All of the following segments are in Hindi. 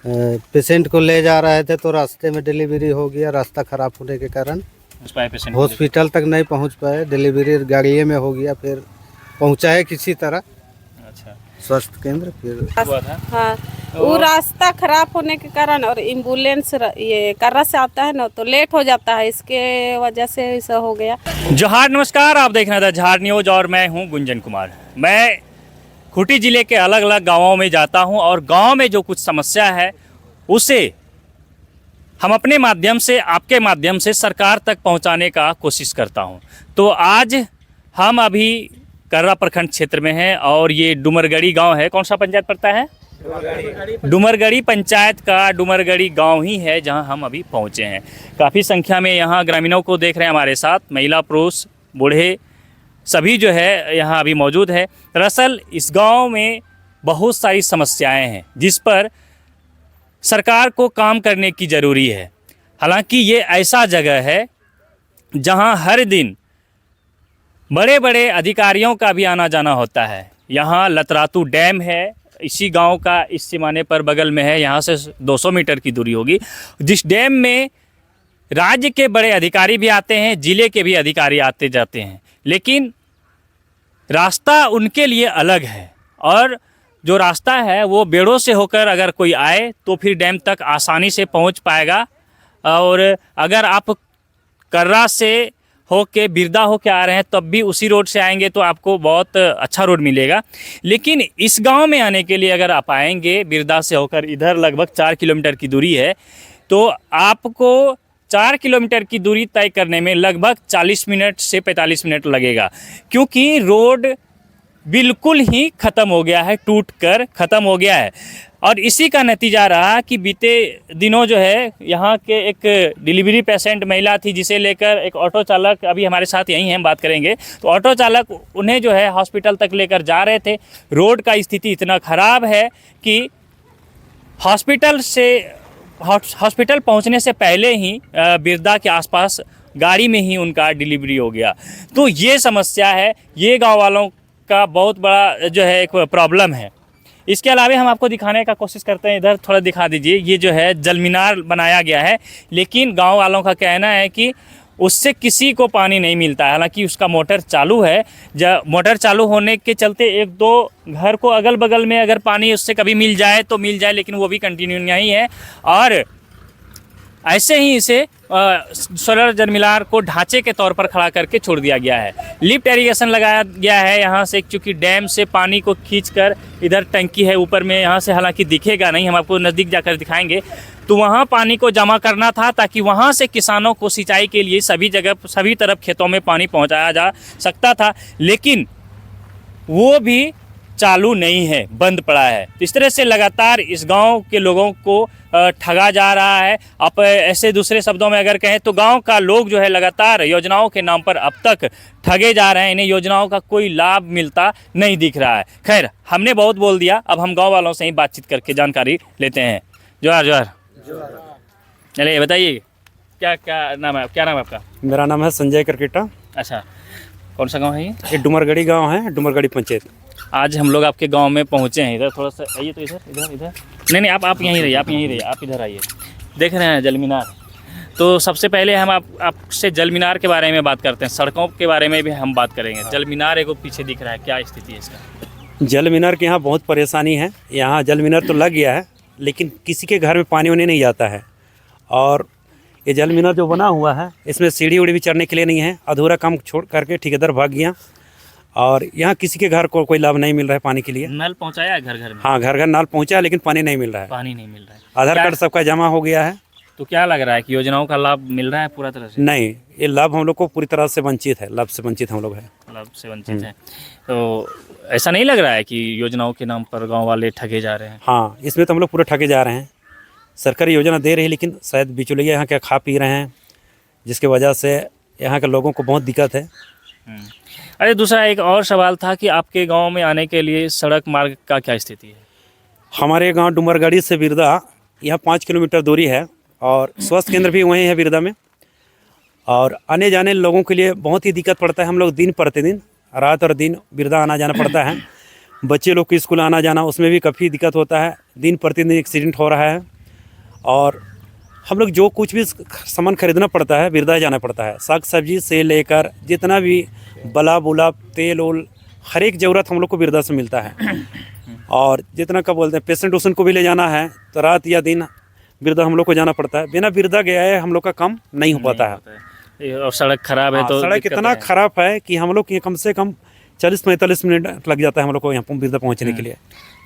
पेशेंट को ले जा रहे थे तो रास्ते में डिलीवरी हो गया। रास्ता खराब होने के कारण पेशेंट हॉस्पिटल तक नहीं पहुंच पाए। डिलीवरी गाड़िए में हो गया, फिर पहुंचाए किसी तरह अच्छा स्वास्थ्य केंद्र। फिर हुआ था। हाँ, वो रास्ता खराब होने के कारण और एम्बुलेंस ये कर्रा से आता है ना तो लेट हो जाता है, इसके वजह से ऐसा हो गया। जोहार, नमस्कार, आप देख रहे थे झार न्यूज और मैं हूं गुंजन कुमार। मैं खूंटी जिले के अलग अलग गांवों में जाता हूं और गांव में जो कुछ समस्या है उसे हम अपने माध्यम से, आपके माध्यम से सरकार तक पहुंचाने का कोशिश करता हूं। तो आज हम अभी कर्रा प्रखंड क्षेत्र में हैं और ये डुमरगढ़ी गांव है। कौन सा पंचायत पड़ता है? डुमरगढ़ी पंचायत का डुमरगढ़ी गांव ही है जहां हम अभी पहुंचे हैं। काफ़ी संख्या में यहां ग्रामीणों को देख रहे हैं हमारे साथ, महिला पुरुष बूढ़े सभी जो है यहाँ अभी मौजूद है। दरअसल इस गांव में बहुत सारी समस्याएं हैं जिस पर सरकार को काम करने की ज़रूरी है। हालांकि ये ऐसा जगह है जहां हर दिन बड़े बड़े अधिकारियों का भी आना जाना होता है। यहाँ लतरातू डैम है, इसी गांव का इस सिमाने पर बगल में है, यहाँ से 200 मीटर की दूरी होगी। जिस डैम में राज्य के बड़े अधिकारी भी आते हैं, ज़िले के भी अधिकारी आते जाते हैं, लेकिन रास्ता उनके लिए अलग है। और जो रास्ता है वो बेड़ों से होकर अगर कोई आए तो फिर डैम तक आसानी से पहुंच पाएगा। और अगर आप कर्रा से होके बिरदा होके आ रहे हैं तब भी उसी रोड से आएंगे तो आपको बहुत अच्छा रोड मिलेगा। लेकिन इस गांव में आने के लिए अगर आप आएंगे बिरदा से होकर, इधर लगभग 4 किलोमीटर की दूरी है, तो आपको 4 किलोमीटर की दूरी तय करने में लगभग 40 मिनट से 45 मिनट लगेगा, क्योंकि रोड बिल्कुल ही ख़त्म हो गया है, टूट कर ख़त्म हो गया है। और इसी का नतीजा रहा कि बीते दिनों जो है यहाँ के एक डिलीवरी पेशेंट महिला थी, जिसे लेकर एक ऑटो चालक अभी हमारे साथ यहीं हैं, बात करेंगे। तो ऑटो चालक उन्हें जो है हॉस्पिटल तक लेकर जा रहे थे। रोड का स्थिति इतना ख़राब है कि हॉस्पिटल पहुंचने से पहले ही बिरदा के आसपास गाड़ी में ही उनका डिलीवरी हो गया। तो ये समस्या है, ये गांव वालों का बहुत बड़ा जो है एक प्रॉब्लम है। इसके अलावा हम आपको दिखाने का कोशिश करते हैं, इधर थोड़ा दिखा दीजिए। ये जो है जल मीनार बनाया गया है, लेकिन गांव वालों का कहना है कि उससे किसी को पानी नहीं मिलता है। हालांकि उसका मोटर चालू है, जब मोटर चालू होने के चलते 1-2 घर को अगल बगल में अगर पानी उससे कभी मिल जाए तो मिल जाए, लेकिन वो भी कंटिन्यू नहीं है। और ऐसे ही इसे सोलर जलमीनार को ढांचे के तौर पर खड़ा करके छोड़ दिया गया है। लिफ्ट इरिगेशन लगाया गया है यहाँ से, क्योंकि डैम से पानी को खींचकर इधर टंकी है ऊपर में, यहाँ से हालांकि दिखेगा नहीं, हम आपको नज़दीक जाकर दिखाएंगे। तो वहाँ पानी को जमा करना था ताकि वहाँ से किसानों को सिंचाई के लिए सभी जगह सभी तरफ खेतों में पानी पहुँचाया जा सकता था, लेकिन वो भी चालू नहीं है, बंद पड़ा है। तो इस तरह से लगातार इस गांव के लोगों को ठगा जा रहा है। आप ऐसे दूसरे शब्दों में अगर कहें तो गांव का लोग जो है लगातार योजनाओं के नाम पर अब तक ठगे जा रहे हैं। इन्हें योजनाओं का कोई लाभ मिलता नहीं दिख रहा है। खैर, हमने बहुत बोल दिया, अब हम गांव वालों से ही बातचीत करके जानकारी लेते हैं। जोहार जोहार। चलिए बताइए, क्या नाम है आपका? मेरा नाम है संजय करकेटा। अच्छा, कौन सा गाँव है ये? ये डुमरगढ़ी गांव है, डुमरगढ़ी पंचायत। आज हम लोग आपके गांव में पहुंचे हैं। इधर थोड़ा सा आइए, तो इधर नहीं आप यहीं रहिए, आप इधर आइए। देख रहे हैं जल मीनार। तो सबसे पहले हम आपसे जल मीनार के बारे में बात करते हैं, सड़कों के बारे में भी हम बात करेंगे। जल मीनार एगो पीछे दिख रहा है, क्या स्थिति है इसका? जल मीनार के यहाँ बहुत परेशानी है। यहाँ जल मीनार तो लग गया है, लेकिन किसी के घर में पानी होने नहीं जाता है। और ये जल मीनार जो बना हुआ है, इसमें सीढ़ी उड़ी भी चढ़ने के लिए नहीं है। अधूरा काम छोड़ करके ठेकेदार भाग गया और यहाँ किसी के घर को कोई लाभ नहीं मिल रहा है पानी के लिए। नल पहुंचाया है घर घर में? हाँ, घर घर नल पहुंचा है, लेकिन पानी नहीं मिल रहा है। पानी नहीं मिल रहा है। आधार कार्ड सबका जमा हो गया है। तो क्या लग रहा है कि योजनाओं का लाभ मिल रहा है पूरा तरह से? नहीं, ये लाभ हम लोग को पूरी तरह से वंचित है, लाभ से वंचित हम लोग है। लाभ से वंचित है। तो ऐसा नहीं लग रहा है कि योजनाओं के नाम पर गाँव वाले ठगे जा रहे हैं? हाँ, इसमें तो हम लोग पूरे ठगे जा रहे हैं। सरकारी योजना दे रही है, लेकिन शायद बिचौलिया यहाँ क्या खा पी रहे हैं, जिसकी वजह से यहाँ के लोगों को बहुत दिक्कत है। अरे, दूसरा एक और सवाल था कि आपके गांव में आने के लिए सड़क मार्ग का क्या स्थिति है? हमारे गांव डुमरगढ़ी से बिरदा यहाँ 5 किलोमीटर दूरी है और स्वास्थ्य केंद्र भी वहीं है बिरदा में। और आने जाने लोगों के लिए बहुत ही दिक्कत पड़ता है। हम लोग दिन प्रतिदिन रात और दिन बिरदा आना जाना पड़ता है। बच्चे लोग को स्कूल आना जाना उसमें भी काफ़ी दिक्कत होता है। दिन प्रतिदिन एक्सीडेंट हो रहा है। और हम लोग जो कुछ भी सामान खरीदना पड़ता है बिरदा जाना पड़ता है। साग सब्जी से लेकर जितना भी बला बुला तेल ओल हर एक ज़रूरत हम लोग को बिरदा से मिलता है। और जितना का बोलते हैं पेशेंट उसेंट को भी ले जाना है तो रात या दिन बिरदा हम लोग को जाना पड़ता है। बिना बिरदा गया है हम लोग का काम नहीं हो पाता है। और सड़क खराब है तो सड़क दिक्कत इतना है। खराब है कि हम लोग कम से कम 40-45 मिनट लग जाता है हम लोग को यहाँ बिरदा पहुँचने के लिए।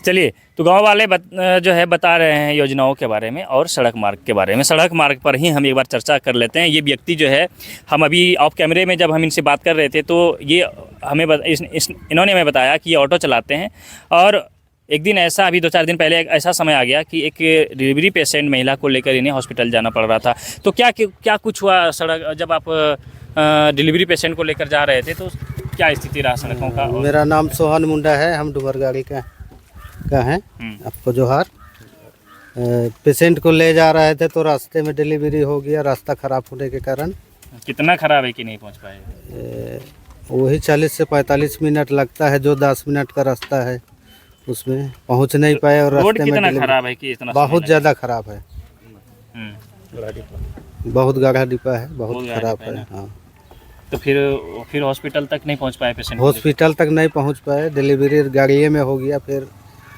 चलिए, तो गांव वाले जो है बता रहे हैं योजनाओं के बारे में और सड़क मार्ग के बारे में। सड़क मार्ग पर ही हम एक बार चर्चा कर लेते हैं। ये व्यक्ति जो है, हम अभी ऑफ कैमरे में जब हम इनसे बात कर रहे थे तो ये हमें इन्होंने हमें बताया कि ये ऑटो चलाते हैं। और एक दिन ऐसा, अभी 2-4 दिन पहले एक ऐसा समय आ गया कि एक डिलीवरी पेशेंट महिला को लेकर इन्हें हॉस्पिटल जाना पड़ रहा था। तो क्या कुछ हुआ सड़क, जब आप डिलीवरी पेशेंट को लेकर जा रहे थे तो क्या स्थिति रहा सड़कों का? मेरा नाम सोहन मुंडा है, हम डुमरगाड़ी का है। आपको जोहार। पेशेंट को ले जा रहे थे तो रास्ते में डिलीवरी हो गया, रास्ता ख़राब होने के कारण। कितना ख़राब है कि नहीं पहुंच पाए? वही 40 से 45 मिनट लगता है, जो 10 मिनट का रास्ता है उसमें पहुंच नहीं पाए। और रोड रास्ते कितना में खराब है कि इतना बहुत ज़्यादा ख़राब है, हम्म। बहुत गाढ़ा डिब्बा है, बहुत बहुत ख़राब गाढ़ा है। डिब्बा हाँ, तो फिर हॉस्पिटल तक नहीं पहुंच पाए पेशेंट? हॉस्पिटल तक नहीं पहुंच पाए, डिलीवरी गाड़िए में हो गया, फिर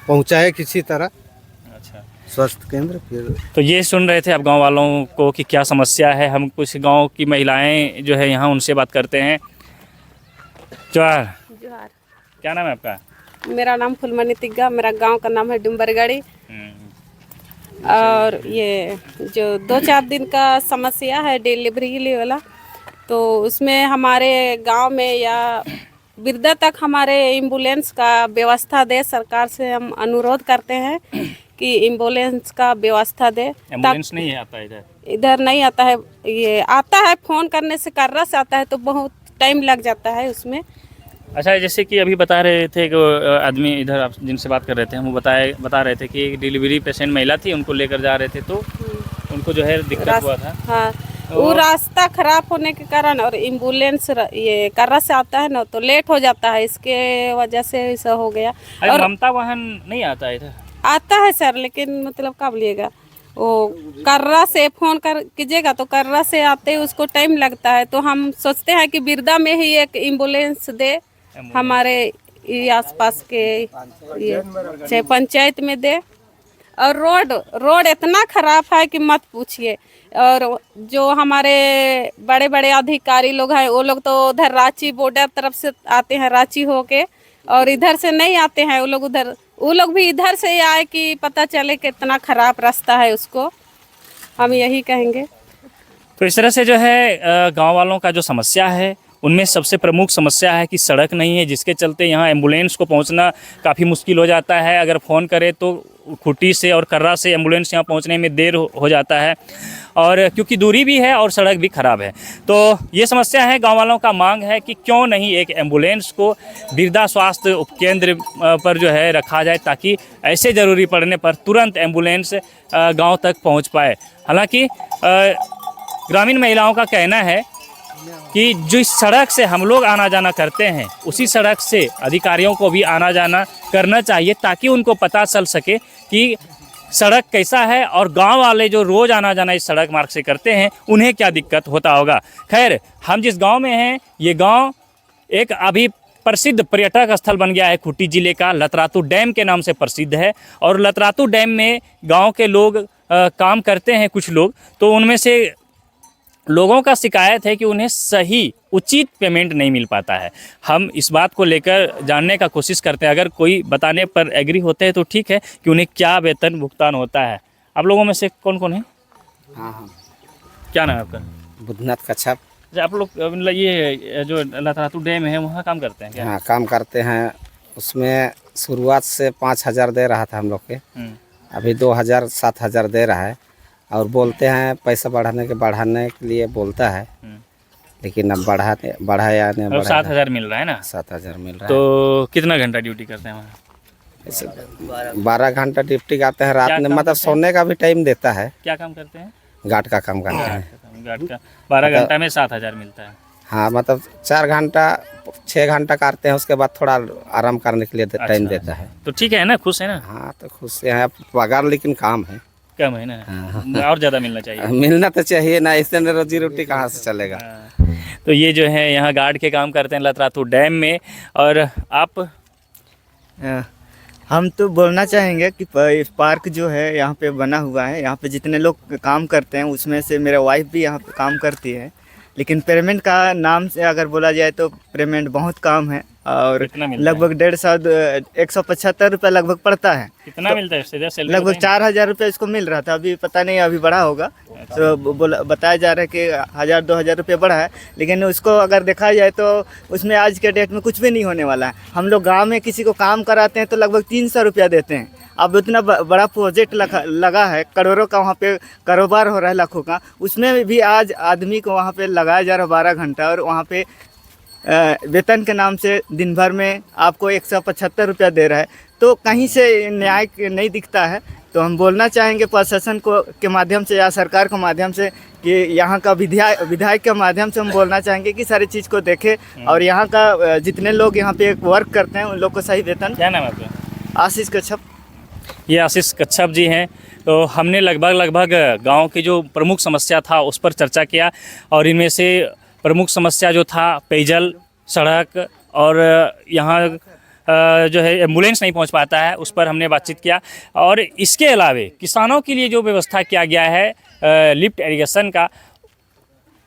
पहुंचाए किसी तरह अच्छा, स्वास्थ्य केंद्र। फिर तो ये सुन रहे थे आप गांव वालों को कि क्या समस्या है। हम कुछ गांव की महिलाएं जो है यहाँ उनसे बात करते हैं। जोहार, जोहार। क्या नाम है आपका? मेरा नाम फुलमणि तिग्गा, मेरा गांव का नाम है डुमरगाड़ी। और ये जो 2-4 दिन का समस्या है डिलीवरी वाला, तो उसमें हमारे गांव में या बिरदा तक हमारे एम्बुलेंस का व्यवस्था दे। सरकार से हम अनुरोध करते हैं कि एम्बुलेंस का व्यवस्था दे। एम्बुलेंस नहीं आता इधर नहीं आता है, ये आता है फ़ोन करने से, कर्रा से आता है तो बहुत टाइम लग जाता है उसमें। अच्छा, जैसे कि अभी बता रहे थे कि आदमी इधर आप जिनसे बात कर रहे थे, हम वो बता रहे थे कि एक डिलीवरी पेशेंट महिला थी, उनको लेकर जा रहे थे तो उनको जो है दिक्कत हुआ था। हाँ, वो रास्ता खराब होने के कारण, और एम्बुलेंस ये कर्रा से आता है ना तो लेट हो जाता है, इसके वजह से ऐसा हो गया। और ममता वाहन नहीं आता है इधर? आता है सर, लेकिन मतलब कब लिएगा, वो कर्रा से फ़ोन कर कीजिएगा तो कर्रा से आते उसको टाइम लगता है। तो हम सोचते हैं कि बिरदा में ही एक एम्बुलेंस दे, हमारे ये आसपास के ये पंचायत में दे। और रोड इतना ख़राब है कि मत पूछिए। और जो हमारे बड़े बड़े अधिकारी लोग हैं वो लोग तो उधर रांची बॉर्डर तरफ से आते हैं, रांची होके, और इधर से नहीं आते हैं वो लोग भी इधर से आए कि पता चले कि इतना ख़राब रास्ता है उसको। हम यही कहेंगे। तो इस तरह से जो है गांव वालों का जो समस्या है उनमें सबसे प्रमुख समस्या है कि सड़क नहीं है, जिसके चलते यहाँ एम्बुलेंस को पहुँचना काफ़ी मुश्किल हो जाता है। अगर फ़ोन करें तो खुटी से और कर्रा से एम्बुलेंस यहाँ पहुँचने में देर हो जाता है, और क्योंकि दूरी भी है और सड़क भी ख़राब है। तो ये समस्या है, गांव वालों का मांग है कि क्यों नहीं एक एम्बुलेंस को बिरदा स्वास्थ्य उपकेंद्र पर जो है रखा जाए, ताकि ऐसे ज़रूरी पड़ने पर तुरंत एम्बुलेंस गाँव तक पहुँच पाए। हालाँकि ग्रामीण महिलाओं का कहना है कि जिस सड़क से हम लोग आना जाना करते हैं उसी सड़क से अधिकारियों को भी आना जाना करना चाहिए, ताकि उनको पता चल सके कि सड़क कैसा है और गांव वाले जो रोज़ आना जाना इस सड़क मार्ग से करते हैं उन्हें क्या दिक्कत होता होगा। खैर, हम जिस गांव में हैं ये गांव एक अभी प्रसिद्ध पर्यटक स्थल बन गया है। खूंटी जिले का लतरातू डैम के नाम से प्रसिद्ध है, और लतरातू डैम में गाँव के लोग काम करते हैं कुछ लोग, तो उनमें से लोगों का शिकायत है कि उन्हें सही उचित पेमेंट नहीं मिल पाता है। हम इस बात को लेकर जानने का कोशिश करते हैं, अगर कोई बताने पर एग्री होते हैं तो ठीक है कि उन्हें क्या वेतन भुगतान होता है। आप लोगों में से कौन कौन है? हाँ, क्या नाम है आपका? बुधनाथ कच्छप। अच्छा, आप लोग मतलब ये जो लतरातू डैम है वहाँ काम करते हैं क्या? हाँ, काम करते हैं। उसमें शुरुआत से 5,000 दे रहा था हम लोग के, अभी 2,000 7,000 दे रहा है। और बोलते हैं पैसा बढ़ाने के लिए बोलता है, लेकिन अब बढ़ाया नहीं। 7,000 मिल रहा है ना? 7,000 मिल रहा है। तो कितना घंटा ड्यूटी करते हैं वहाँ? 12 घंटा ड्यूटी करते हैं रात में, मतलब सोने का भी टाइम देता है। क्या काम करते हैं? गार्ड का काम करते हैं। गार्ड का 12 घंटा में 7,000 मिलता है। हाँ, मतलब 4 घंटा 6 घंटा करते हैं, उसके बाद थोड़ा आराम करने के लिए टाइम देता है। तो ठीक है ना, खुश है ना? हाँ, तो खुश हैं। पगार लेकिन काम है। कम है ना, और ज़्यादा मिलना चाहिए। मिलना तो चाहिए ना, इससे रोजी रोटी कहाँ से चलेगा। तो ये जो है यहाँ गार्ड के काम करते हैं लतरातू डैम में। और आप हम तो बोलना चाहेंगे कि पार्क जो है यहाँ पे बना हुआ है, यहाँ पे जितने लोग काम करते हैं उसमें से मेरा वाइफ भी यहाँ पे काम करती है, लेकिन पेमेंट का नाम से अगर बोला जाए तो पेमेंट बहुत कम है और कितना मिलता लगभग 175 रुपये लगभग पड़ता है। कितना मिलता है इससे सैलरी? लगभग 4000 रुपये इसको मिल रहा था, अभी पता नहीं अभी बढ़ा होगा। तो बताया जा रहा है कि 1000-2000 रुपये बढ़ा है, लेकिन उसको अगर देखा जाए तो उसमें आज के डेट में कुछ भी नहीं होने वाला है। हम लोग गांव में किसी को काम कराते हैं तो लगभग 300 रुपया देते हैं। अब उतना बड़ा प्रोजेक्ट लगा है, करोड़ों का वहाँ पे कारोबार हो रहा है, लाखों का, उसमें भी आज आदमी को वहाँ पे लगाया जा रहा है 12 घंटा, और वहाँ पे वेतन के नाम से दिन भर में आपको 175 रुपया दे रहा है। तो कहीं से न्याय नहीं दिखता है। तो हम बोलना चाहेंगे प्रशासन को के माध्यम से या सरकार के माध्यम से कि यहाँ का विधायक के माध्यम से हम बोलना चाहेंगे कि सारी चीज़ को देखें और यहाँ का जितने लोग यहाँ पे वर्क करते हैं उन लोग को सही वेतन। क्या नाम है आपका? आशीष कच्छप। ये आशीष कच्छप जी हैं। तो हमने लगभग गांव की जो प्रमुख समस्या था उस पर चर्चा किया, और इनमें से प्रमुख समस्या जो था पेयजल, सड़क और यहाँ जो है एम्बुलेंस नहीं पहुंच पाता है, उस पर हमने बातचीत किया। और इसके अलावे किसानों के लिए जो व्यवस्था किया गया है लिफ्ट इरिगेशन का,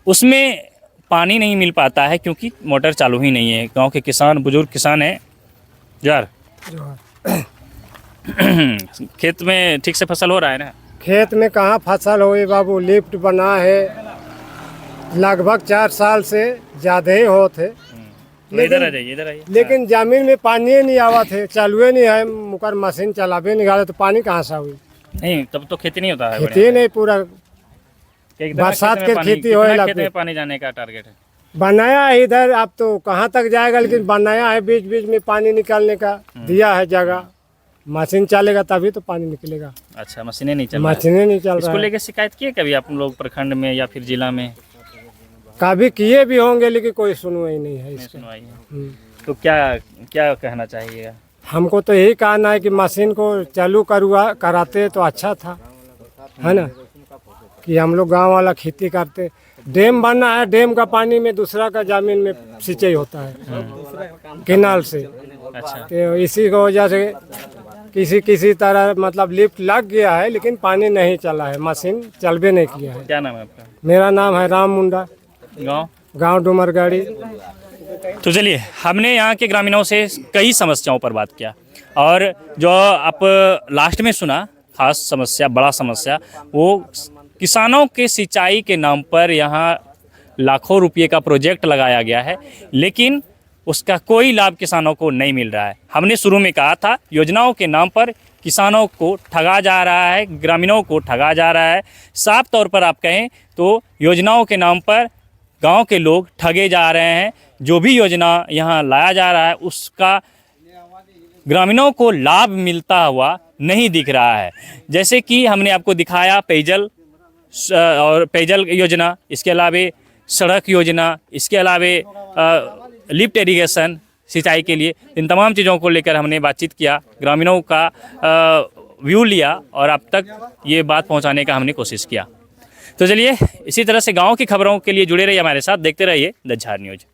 उसमें पानी नहीं मिल पाता है क्योंकि मोटर चालू ही नहीं है। गांव के किसान, बुजुर्ग किसान हैं यार, खेत में ठीक से फसल हो रहा है ना? खेत में कहाँ फसल होए बाबू, लिफ्ट बना है लगभग 4 साल से ज़्यादा ही होते, इधर आ जाइए, इधर आइए। लेकिन जमीन में पानी नहीं आवा थे, चालुए नहीं है, मुकर मशीन चलावे नहीं गाड़े तो पानी कहाँ से हुई? नहीं, तब तो खेती नहीं होता है। खेती नहीं, पूरा कितना बरसात खेत के में पानी- खेती होए कितना खेत लगते। में पानी जाने का टारगेट है? बनाया है इधर, अब तो कहाँ तक जाएगा, लेकिन बनाया है बीच बीच में पानी निकालने का दिया है जगह। मशीन चलेगा तभी तो पानी निकलेगा। अच्छा, मशीनें नहीं चल रहा है। मशीनें नहीं चल इसको रहा है। लेके शिकायत किए कभी आप लोग प्रखंड में या फिर जिला में? कभी किए भी होंगे लेकिन कोई सुनवाई नहीं है नहीं इसका। सुनवाई है। तो क्या कहना चाहिएगा? हमको तो यही कहना है कि मशीन को चालू कराते तो अच्छा था, है ना, कि हम लोग गांव वाला खेती करते। डैम बनना है, डैम का पानी में दूसरा का जमीन में सिंचाई होता है केनाल से। अच्छा, तो इसी की वजह से किसी तरह मतलब लिफ्ट लग गया है लेकिन पानी नहीं चला है, मशीन चलबे नहीं किया है। क्या नाम है आपका? मेरा नाम है राम मुंडा, गांव डुमरगाड़ी। तो चलिए, हमने यहाँ के ग्रामीणों से कई समस्याओं पर बात किया, और जो आप लास्ट में सुना खास समस्या, बड़ा समस्या, वो किसानों के सिंचाई के नाम पर यहाँ लाखों रुपये का प्रोजेक्ट लगाया गया है, लेकिन उसका कोई लाभ किसानों को नहीं मिल रहा है। हमने शुरू में कहा था, योजनाओं के नाम पर किसानों को ठगा जा रहा है, ग्रामीणों को ठगा जा रहा है। साफ तौर पर आप कहें तो योजनाओं के नाम पर गांव के लोग ठगे जा रहे हैं। जो भी योजना यहाँ लाया जा रहा है उसका ग्रामीणों को लाभ मिलता हुआ नहीं दिख रहा है। जैसे कि हमने आपको दिखाया पेयजल और पेयजल योजना, इसके अलावे सड़क योजना, इसके अलावे लिफ्ट इरिगेशन सिंचाई के लिए, इन तमाम चीज़ों को लेकर हमने बातचीत किया, ग्रामीणों का व्यू लिया और अब तक ये बात पहुंचाने का हमने कोशिश किया। तो चलिए, इसी तरह से गांव की खबरों के लिए जुड़े रहिए हमारे साथ, देखते रहिए द झार न्यूज़।